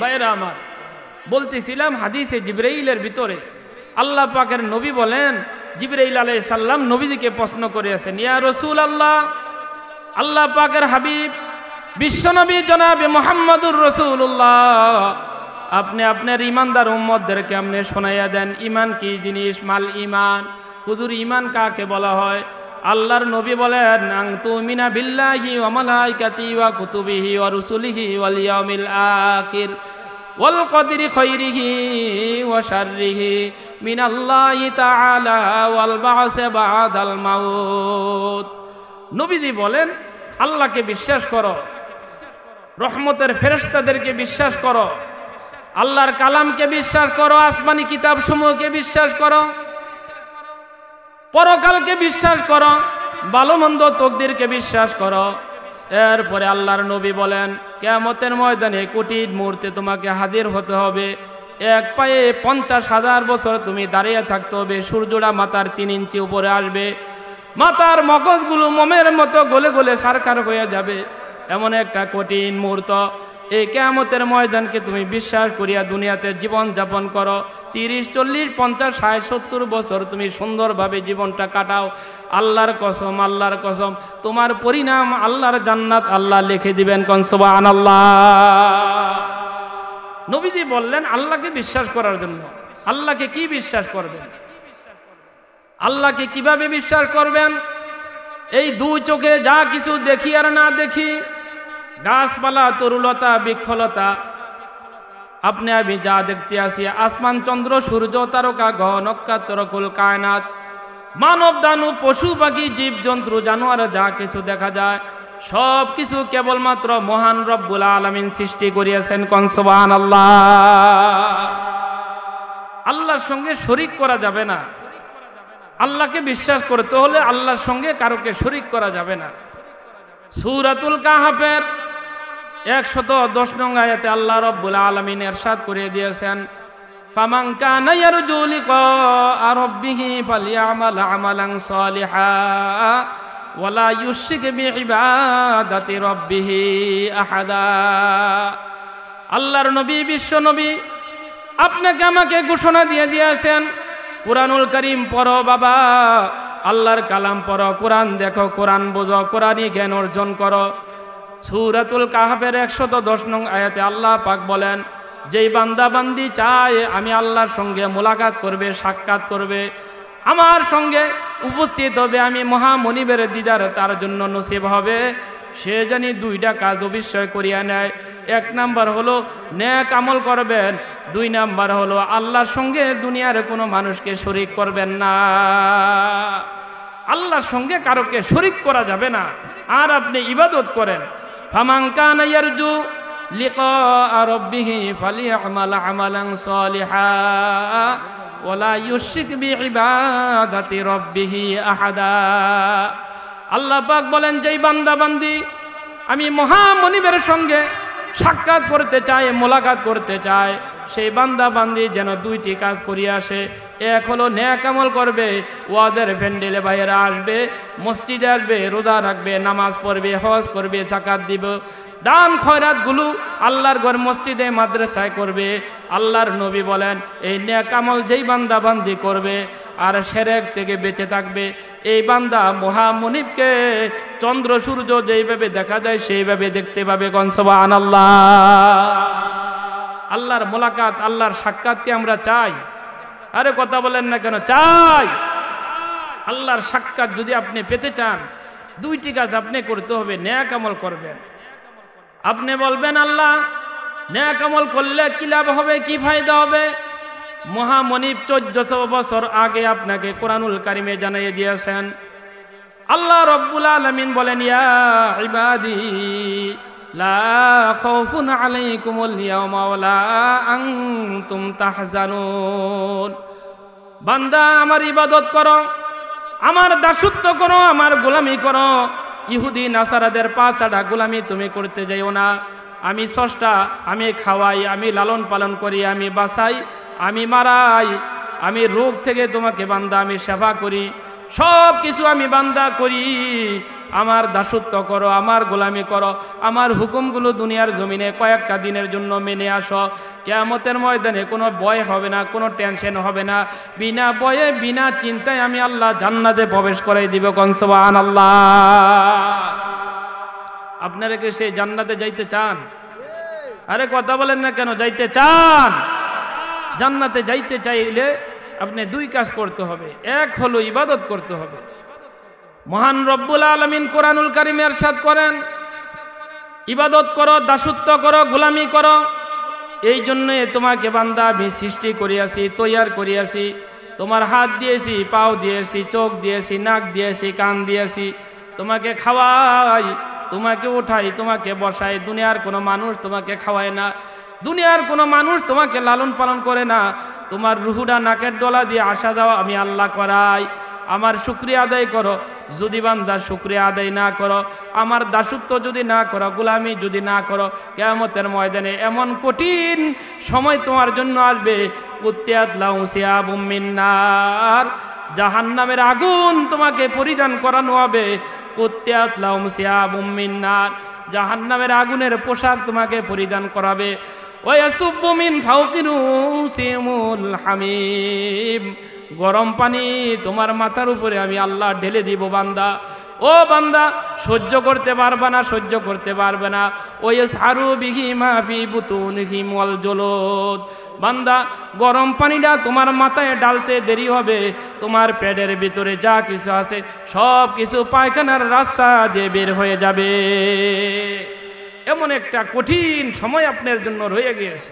ভাইরা আমার, বলতেছিলাম হাদিসে জিবরাইলের ভিতরে আল্লাহ পাকের নবী বলেন, জিবরাইল আলাইহিস সালাম নবীজিকে প্রশ্ন করেছেন, ইয়া রাসূলুল্লাহ, আল্লাহ পাকের হাবিব বিশ্বনবী জনাবে মুহাম্মদুর রাসূলুল্লাহ, আপনি আপনার ঈমানদার উম্মতদেরকে আপনি শোনাইয়া দেন ঈমান কি জিনিস। মাল ঈমান, হুজুর ঈমান কাকে বলা হয়? আল্লাহর নবী বলেন, আন তুমিনা বিল্লাহি ওয়া মালাইকাতিহি ওয়া কুতুবিহি ওয়া রুসুলিহি ওয়াল ইয়াউমিল আখির ওয়াল কদরি খাইরিহি ওয়া শাররিহি মিনাল্লাহি তাআলা ওয়াল বা'সি বা'দাল মাউত। নবীজি বলেন, আল্লাহকে বিশ্বাস করো, রহমতের ফেরেশতাদেরকে বিশ্বাস করো, আল্লাহর কালামকে বিশ্বাস করো, আসমানি কিতাব সমূহকে বিশ্বাস করো, পরকালকে বিশ্বাস করো, ভালো মন্দ তকদিরকে বিশ্বাস করো। এরপরে আল্লাহর নবী বলেন, কিয়ামতের ময়দানে কঠিন মুহূর্তে তোমাকে হাজির হতে হবে, এক পায়ে 50,000 বছর তুমি দাঁড়িয়ে থাকতে হবে, সূর্যটা মাথার 3 ইঞ্চি উপরে আসবে, মাথার মগজগুলো মোমের মতো গলে গলে সারখার হয়ে যাবে, এমন একটা কঠিন মুহূর্ত। এই কিয়ামতের ময়দানকে তুমি বিশ্বাস করিয়া দুনিয়াতে জীবন যাপন করো, 30, 40, 50, 60, 70 বছর তুমি সুন্দরভাবে জীবনটা কাটাও। আল্লাহর কসম, আল্লাহর কসম, তোমার পরিণাম আল্লাহর জান্নাত আল্লাহ লিখে দিবেন। কোন সুবহানাল্লাহ। নবীজি বললেন আল্লাহকে বিশ্বাস করার জন্য। আল্লাহকে কি বিশ্বাস করবেন? আল্লাহকে কিভাবে বিশ্বাস করবেন? এই 2 চোখে যা কিছু দেখি আর না দেখি, গাছপালা, তরুলতা, বৃক্ষলতা, আপনি আমি যা দেখতে আসি, আসমান, চন্দ্র, সূর্য, তারকা গ্রহ, নক্ষত্রকুল, কায়নাত, মানব দানব, পশু পাখি, জীব জন্তু, জানোয়ার, যা কিছু দেখা যায় সব কিছু কেবলমাত্র মহান রব্বুল আলামিন সৃষ্টি করিয়াছেন। কোন সুবহানাল্লাহ। আল্লাহর সঙ্গে শরীক করা যাবে না। আল্লাহকে বিশ্বাস করতে হলে আল্লাহর সঙ্গে কারোকে শরীক করা যাবে না। সূরাতুল কাহফের 110 নং আয়াতে আল্লাহ রাব্বুল আলামিন ইরশাদ করে দিয়েছেন, ফামান কানা ইয়ারজু লিকা রাব্বিহি ফালইআমাল আমালান সালিহা ওয়ালা ইউশরিক বিইবাদাতি রাব্বিহি আহাদা। আল্লাহর নবী, বিশ্ব নবী, আপনাকে আমাকে ঘোষণা দিয়ে দিয়েছেন, কুরআনুল কারীম পড়ো বাবা, আল্লাহর কালাম পড়ো, কোরআন দেখো, কোরআন বোঝো, কোরআনী জ্ঞান অর্জন করো। সূরাতুল কাহফের 110 নং আয়াতে আল্লাহ পাক বলেন, যেই বান্দা বান্দি চায় আমি আল্লাহর সঙ্গে মোলাকাত করবে, সাক্ষাৎ করবে, আমার সঙ্গে উপস্থিত হবে, আমি মহামনিবের দিদার তার জন্য নসিব হবে, সে জানি 2টা কাজ অবশ্যই করিয়া নেয়। 1 নাম্বার হলো নেক আমল করবেন, 2 নাম্বার হলো আল্লাহর সঙ্গে দুনিয়ার কোনো মানুষকে শরীক করবেন না। আল্লাহর সঙ্গে কারোকে শরীক করা যাবে না। আর আপনি ইবাদত করেন, ফামান কানা ইয়ারজু লিকা রাব্বিহি ফালইআমাল আমালান সালিহা ওয়ালা ইউশরিক বিইবাদাতি রাব্বিহি আহাদা। আল্লাহ পাক বলেন, যেই বান্দা বান্দি আমি মহামনিবের সঙ্গে সাক্ষাৎ করতে চায়, মোলাকাত করতে চায়, সেই বান্দা বান্দি যেন 2টি কাজ করিয়া আসে। এক হলো নেক আমল করবে, ওয়াদের প্যান্ডেলে বাইরে আসবে, মসজিদে আসবে, রোজা রাখবে, নামাজ পড়বে, হজ করবে, যাকাত দিবে, দান খয়রাতগুলো আল্লাহর ঘর, মসজিদে, মাদ্রাসায় করবে। আল্লাহর নবী বলেন, এই নেক আমল যেই বান্দা বান্দি করবে আর শিরক থেকে বেঁচে থাকবে, এই বান্দা মহামনিবকে চন্দ্র সূর্য যেইভাবে দেখা যায় সেইভাবে দেখতে পাবে। কোন সুবহানাল্লাহ। আল্লাহর মোলাকাত, আল্লাহর সাক্ষাৎকে আমরা চাই। আরে কথা বলেন না কেন? চাই। আল্লাহর সাক্ষাৎ যদি আপনি পেতে চান, 2টি কাজ আপনি করতে হবে। নেক আমল করবেন। আপনি বলবেন, আল্লাহ নেক আমল করলে কি লাভ হবে, কি ফায়দা হবে? মহামনিব 1400 বছর আগে আপনাকে কোরআনুল কারিমে জানিয়ে দিয়েছেন। আল্লাহ রাব্বুল আলামিন বলেন, ইয়া ইবাদি লা খাউফুন আলাইকুমুল ইয়াওমা ওয়ালা আনতুম তাহজানুন। বান্দা আমার ইবাদত করো, আমার দাসত্ব করো, আমার গোলামি করো। ইহুদি নাসারাদের পা চাটা গোলামি তুমি করতে যাইও না। আমি স্রষ্টা, আমি খাওয়াই, আমি লালন পালন করি, আমি বাঁচাই, আমি মারাই, আমি রোগ থেকে তোমাকে বান্দা আমি সেবা করি, সব কিছু আমি বান্দা করি। আমার দাসত্ব করো, আমার গোলামি করো, আমার হুকুমগুলো দুনিয়ার জমিনে কয়েকটা দিনের জন্য মেনে আসো। কিয়ামতের ময়দানে কোনো ভয় হবে না, কোনো টেনশন হবে না, বিনা ভয়ে বিনা চিন্তায় আমি আল্লাহ জান্নাতে প্রবেশ করাই দিব। কোন সুবহানাল্লাহ। আপনারা কি সেই জান্নাতে যাইতে চান? আরে কথা বলেন না কেন? যাইতে চান? জান্নাতে যাইতে চাইলে আপনি দুই কাজ করতে হবে। এক হলো ইবাদত করতে হবে। মহান রব্বুল আলামিন কোরআনুল কারীমে ইরশাদ করেন, ইবাদত করো, দাসত্ব করো, গোলামি করো। এই জন্য তোমাকে বান্দা আমি সৃষ্টি করিয়াছি, তৈয়ার করিয়াছি। তোমার হাত দিয়েছি, পাও দিয়েছি, চোখ দিয়েছি, নাক দিয়েছি, কান দিয়েছি। তোমাকে খাওয়াই, তোমাকে উঠাই, তোমাকে বসাই। দুনিয়ার কোনো মানুষ তোমাকে খাওয়ায় না, দুনিয়ার কোনো মানুষ তোমাকে লালন পালন করে না। তোমার রুহুটা নাকের ডলা দিয়ে আসা যাওয়া আমি আল্লাহ করাই। আমার শুকরিয়া আদায় করো। যদি বান্দা শুকরিয়া আদায় না করো, আমার দাসত্ব যদি না করো, গোলামি যদি না করো, কিয়ামতের ময়দানে এমন কঠিন সময় তোমার জন্য আসবে, কুত্তিয়াত লাহু সিয়াবুম মিন নার, জাহান্নামের আগুন তোমাকে পরিধান করানো হবে। কুত্তিয়াত লাহুম সিয়াবুম মিন নার, জাহান্নামের আগুনের পোশাক তোমাকে পরিধান করাবে। ওয়ায়াসুব্বু মিন ফাওকি রুসিহিমুল হামিম, গরম পানি তোমার মাথার উপরে আমি আল্লাহ ঢেলে দিব। বান্দা, ও বান্দা, সহ্য করতে পারবে না, সহ্য করতে পারবে না। ওয়ায়াসহারু বিহি মা ফি বুতুনিহিম ওয়াল জুলুদ, বান্দা গরম পানিটা তোমার মাথায় ডালতে দেরি হবে, তোমার পেটের ভিতরে যা কিছু আছে সব কিছু পায়খানার রাস্তা দিয়ে বের হয়ে যাবে। এমন একটা কঠিন সময় আপনার জন্য রয়ে গিয়েছে।